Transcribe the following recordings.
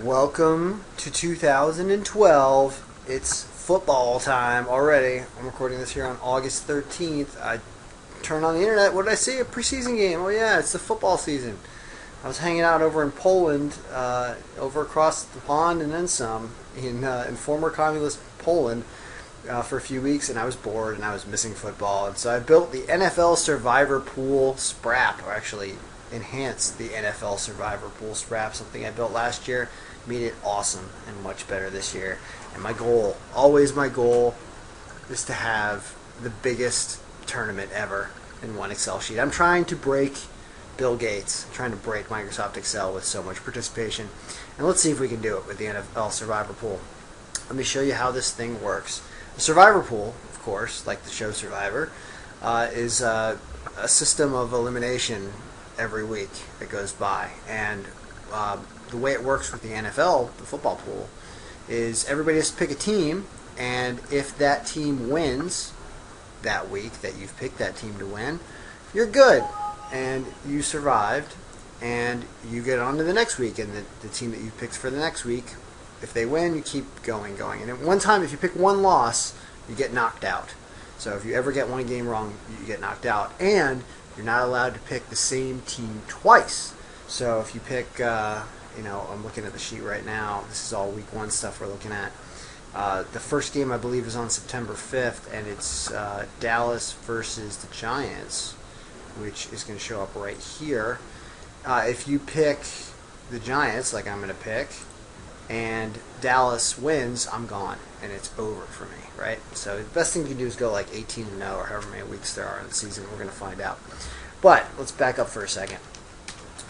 Welcome to 2012. It's football time already. I'm recording this here on August 13th. I turned on the internet. What did I see? A preseason game. Oh, yeah, it's the football season. I was hanging out over in Poland, over across the pond and then some, in former communist Poland for a few weeks, and I was bored and I was missing football. And so I built the NFL Survivor Pool Sprapp, or actually enhanced the NFL Survivor Pool Sprapp, something I built last year, made it awesome and much better this year. And my goal, always my goal, is to have the biggest tournament ever in one Excel sheet. I'm trying to break Bill Gates, I'm trying to break Microsoft Excel with so much participation. And let's see if we can do it with the NFL Survivor Pool. Let me show you how this thing works. The Survivor Pool, of course, like the show Survivor, is a system of elimination every week that goes by. And the way it works with the NFL, the football pool, is everybody has to pick a team, and if that team wins that week that you've picked that team to win, you're good, and you survived, and you get on to the next week, and the team that you picked for the next week, if they win, you keep going. And at one time, if you pick one loss, you get knocked out. So if you ever get one game wrong, you get knocked out. And you're not allowed to pick the same team twice. So if you pick, I'm looking at the sheet right now. This is all week one stuff we're looking at. The first game, I believe, is on September 5th, and it's Dallas versus the Giants, which is going to show up right here. If you pick the Giants, like I'm going to pick, and Dallas wins, I'm gone, and it's over for me, right? So the best thing you can do is go like 18-0 or however many weeks there are in the season. We're going to find out. But let's back up for a second.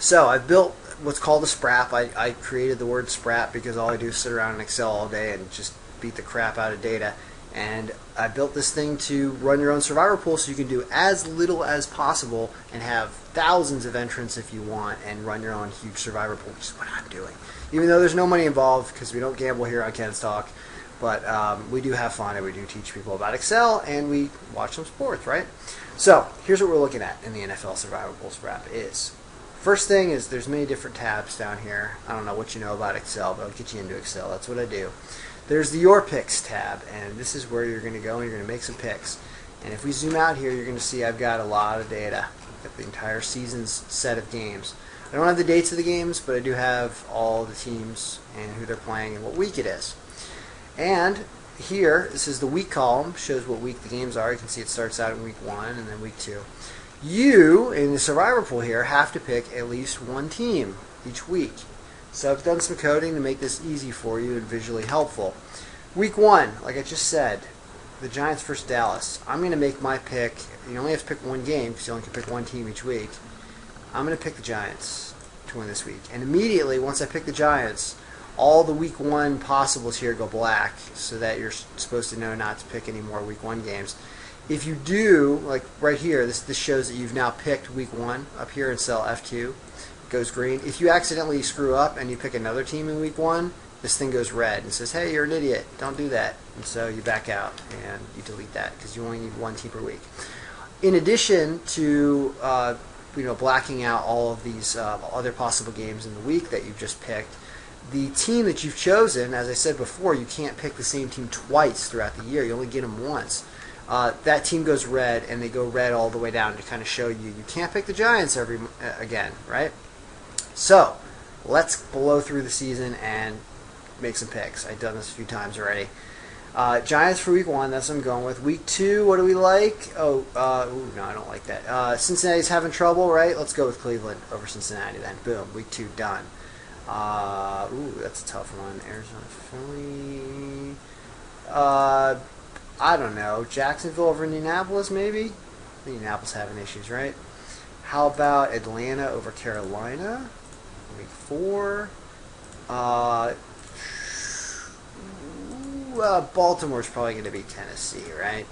So I've built what's called a Sprapp. I created the word Sprapp because all I do is sit around in Excel all day and just beat the crap out of data. And I built this thing to run your own Survivor Pool so you can do as little as possible and have thousands of entrants if you want and run your own huge Survivor Pool, which is what I'm doing. Even though there's no money involved because we don't gamble here on Ken's Talk, but we do have fun and we do teach people about Excel and we watch some sports, right? So here's what we're looking at in the NFL Survivor Pool Sprapp is. First thing is there's many different tabs down here. I don't know what you know about Excel, but I'll get you into Excel. That's what I do. There's the Your Picks tab, and this is where you're going to go and you're going to make some picks. And if we zoom out here, you're going to see I've got a lot of data. I've got the entire season's set of games. I don't have the dates of the games, but I do have all the teams and who they're playing and what week it is. And here, this is the week column, shows what week the games are. You can see it starts out in week 1 and then week 2. You, in the Survivor Pool here, have to pick at least one team each week. So I've done some coding to make this easy for you and visually helpful. Week 1, like I just said, the Giants versus Dallas. I'm going to make my pick. You only have to pick one game because you only can pick one team each week. I'm going to pick the Giants to win this week. And immediately, once I pick the Giants, all the week 1 possibles here go black so that you're supposed to know not to pick any more week 1 games. If you do, like right here, this shows that you've now picked week 1 up here in cell F2. Goes green. If you accidentally screw up and you pick another team in week 1, this thing goes red and says, hey, you're an idiot, don't do that. And so you back out and you delete that because you only need one team per week. In addition to blacking out all of these other possible games in the week that you've just picked, the team that you've chosen, as I said before, you can't pick the same team twice throughout the year. You only get them once. That team goes red, and they go red all the way down to kind of show you can't pick the Giants again, right? So, let's blow through the season and make some picks. I've done this a few times already. Giants for week 1, that's what I'm going with. Week 2, what do we like? No, I don't like that. Cincinnati's having trouble, right? Let's go with Cleveland over Cincinnati then. Boom, week 2 done. That's a tough one. Arizona, Philly. I don't know. Jacksonville over Indianapolis, maybe? Indianapolis having issues, right? How about Atlanta over Carolina? Week 4. Baltimore's probably going to be Tennessee, right?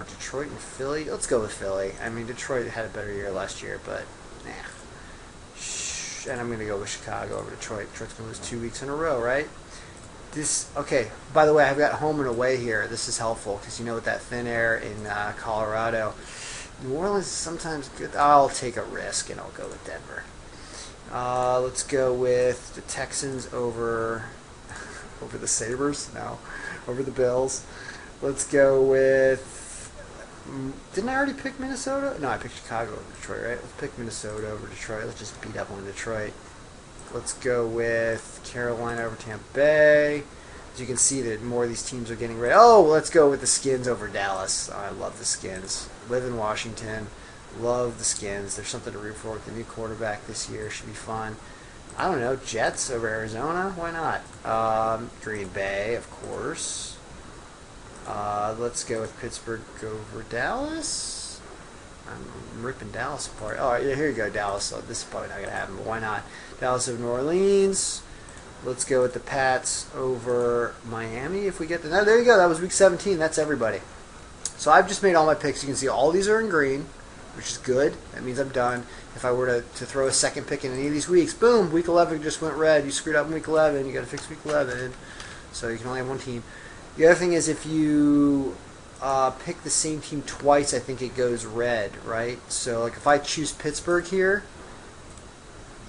Detroit and Philly. Let's go with Philly. I mean, Detroit had a better year last year, but nah. And I'm going to go with Chicago over Detroit. Detroit's going to lose 2 weeks in a row, right? Okay, by the way, I've got home and away here. This is helpful because with that thin air in Colorado, New Orleans is sometimes good. I'll take a risk and I'll go with Denver. Let's go with the Texans over the Sabres. No, over the Bills. Let's go with. Didn't I already pick Minnesota? No, I picked Chicago over Detroit, right? Let's pick Minnesota over Detroit. Let's just beat up on Detroit. Let's go with Carolina over Tampa Bay. As you can see, that more of these teams are getting ready. Oh, let's go with the Skins over Dallas. Oh, I love the Skins. Live in Washington. Love the Skins. There's something to root for with the new quarterback this year. Should be fun. I don't know. Jets over Arizona? Why not? Green Bay, of course. Let's go with Pittsburgh over Dallas. I'm ripping Dallas apart. Oh, yeah, here you go, Dallas. So this is probably not going to happen, but why not? Dallas over New Orleans. Let's go with the Pats over Miami if we get the... No, there you go. That was week 17. That's everybody. So I've just made all my picks. You can see all these are in green, which is good. That means I'm done. If I were to throw a second pick in any of these weeks, boom, week 11 just went red. You screwed up in week 11. You got to fix week 11. So you can only have one team. The other thing is if you pick the same team twice, I think it goes red, right? So like if I choose Pittsburgh here,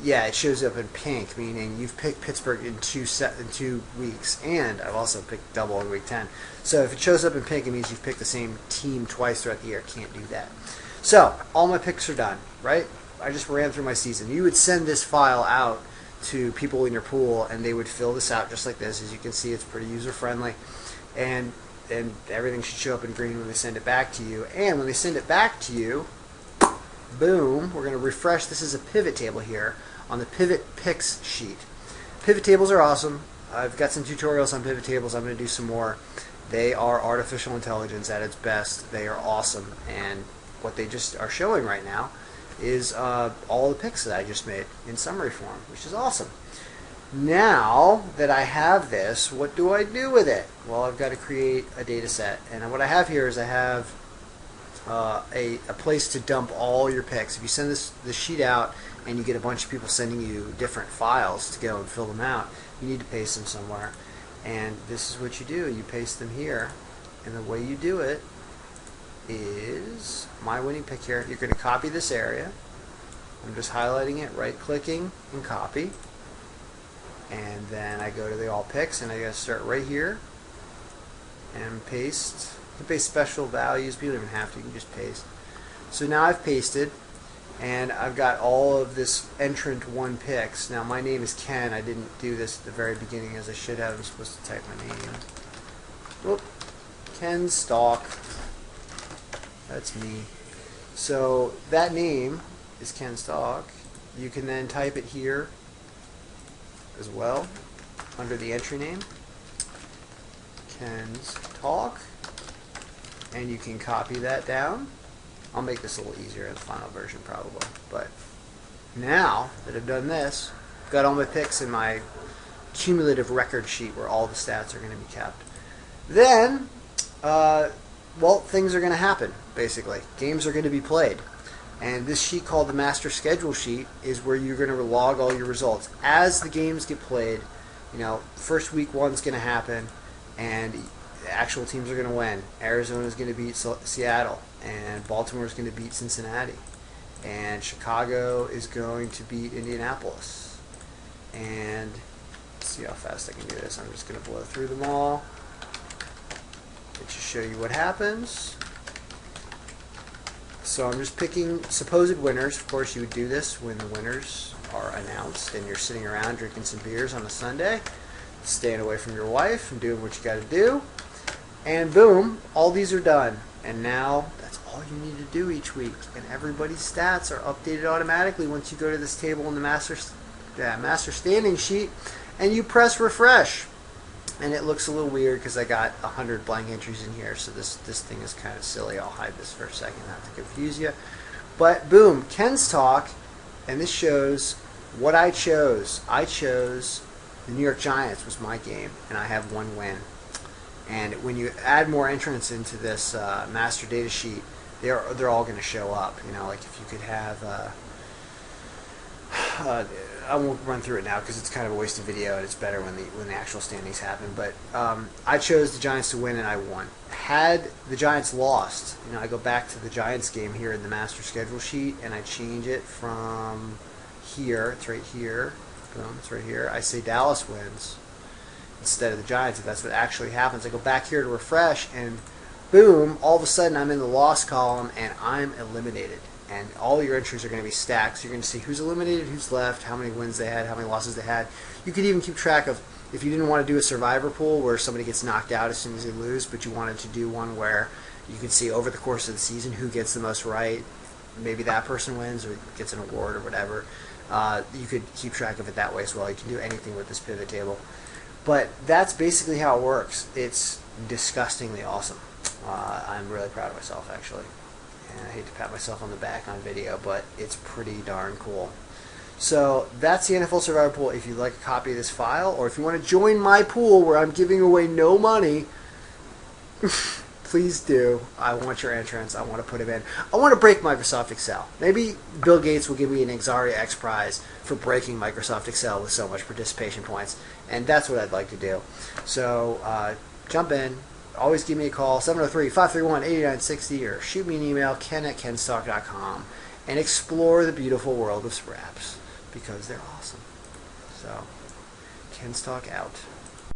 yeah, it shows up in pink, meaning you've picked Pittsburgh in 2 weeks, and I've also picked double in week 10. So if it shows up in pink, it means you've picked the same team twice throughout the year. Can't do that. So all my picks are done, right? I just ran through my season. You would send this file out to people in your pool, and they would fill this out just like this. As you can see, it's pretty user-friendly. And everything should show up in green when they send it back to you. And when they send it back to you, boom, we're going to refresh. This is a pivot table here on the pivot picks sheet. Pivot tables are awesome. I've got some tutorials on pivot tables. I'm going to do some more. They are artificial intelligence at its best. They are awesome. And what they just are showing right now is all the picks that I just made in summary form, which is awesome. Now that I have this, what do I do with it? Well, I've got to create a data set. And what I have here is I have a place to dump all your picks. If you send this sheet out and you get a bunch of people sending you different files to go and fill them out, you need to paste them somewhere. And this is what you do. You paste them here. And the way you do it is my winning pick here. You're going to copy this area. I'm just highlighting it, right-clicking, and copy. And then I go to the all picks, and I got to start right here and paste. You can paste special values, but you don't even have to. You can just paste. So now I've pasted, and I've got all of this entrant 1 picks. Now my name is Ken. I didn't do this at the very beginning as I should have. I'm supposed to type my name. Whoop. Ken Stalk. That's me. So that name is Ken Stalk. You can then type it here as well under the entry name, Ken's Talk, and you can copy that down. I'll make this a little easier in the final version probably, but now that I've done this, I've got all my picks in my cumulative record sheet where all the stats are going to be kept. Then well, things are going to happen, basically. Games are going to be played. And this sheet called the Master Schedule Sheet is where you're going to log all your results. As the games get played, first week 1's going to happen, and the actual teams are going to win. Arizona's going to beat Seattle, and Baltimore's going to beat Cincinnati, and Chicago is going to beat Indianapolis. And let's see how fast I can do this. I'm just going to blow through them all. It should show you what happens. So I'm just picking supposed winners. Of course, you would do this when the winners are announced and you're sitting around drinking some beers on a Sunday, staying away from your wife and doing what you got to do. And boom, all these are done. And now that's all you need to do each week. And everybody's stats are updated automatically once you go to this table in the master standing sheet and you press refresh. And it looks a little weird because I got 100 blank entries in here, so this thing is kind of silly. I'll hide this for a second, not to confuse you. But boom, Ken's Talk, and this shows what I chose. I chose the New York Giants was my game, and I have 1 win. And when you add more entrants into this master data sheet, they're all going to show up. Like if you could have. I won't run through it now because it's kind of a waste of video, and it's better when the actual standings happen. But I chose the Giants to win, and I won. Had the Giants lost, I go back to the Giants game here in the master schedule sheet, and I change it from here. It's right here. Boom, it's right here. I say Dallas wins instead of the Giants. If that's what actually happens, I go back here to refresh, and boom, all of a sudden I'm in the loss column, and I'm eliminated. And all your entries are going to be stacked. So you're going to see who's eliminated, who's left, how many wins they had, how many losses they had. You could even keep track of, if you didn't want to do a survivor pool where somebody gets knocked out as soon as they lose, but you wanted to do one where you could see over the course of the season who gets the most right, maybe that person wins or gets an award or whatever. You could keep track of it that way as well. You can do anything with this pivot table. But that's basically how it works. It's disgustingly awesome. I'm really proud of myself, actually. And I hate to pat myself on the back on video, but it's pretty darn cool. So that's the NFL Survivor Pool. If you'd like a copy of this file, or if you want to join my pool where I'm giving away no money, please do. I want your entrance. I want to put him in. I want to break Microsoft Excel. Maybe Bill Gates will give me an Exaria X Prize for breaking Microsoft Excel with so much participation points. And that's what I'd like to do. So jump in. Always give me a call, 703-531-8960, or shoot me an email, ken@kenstock.com, and explore the beautiful world of Sprapps, because they're awesome. So, Kenstock out.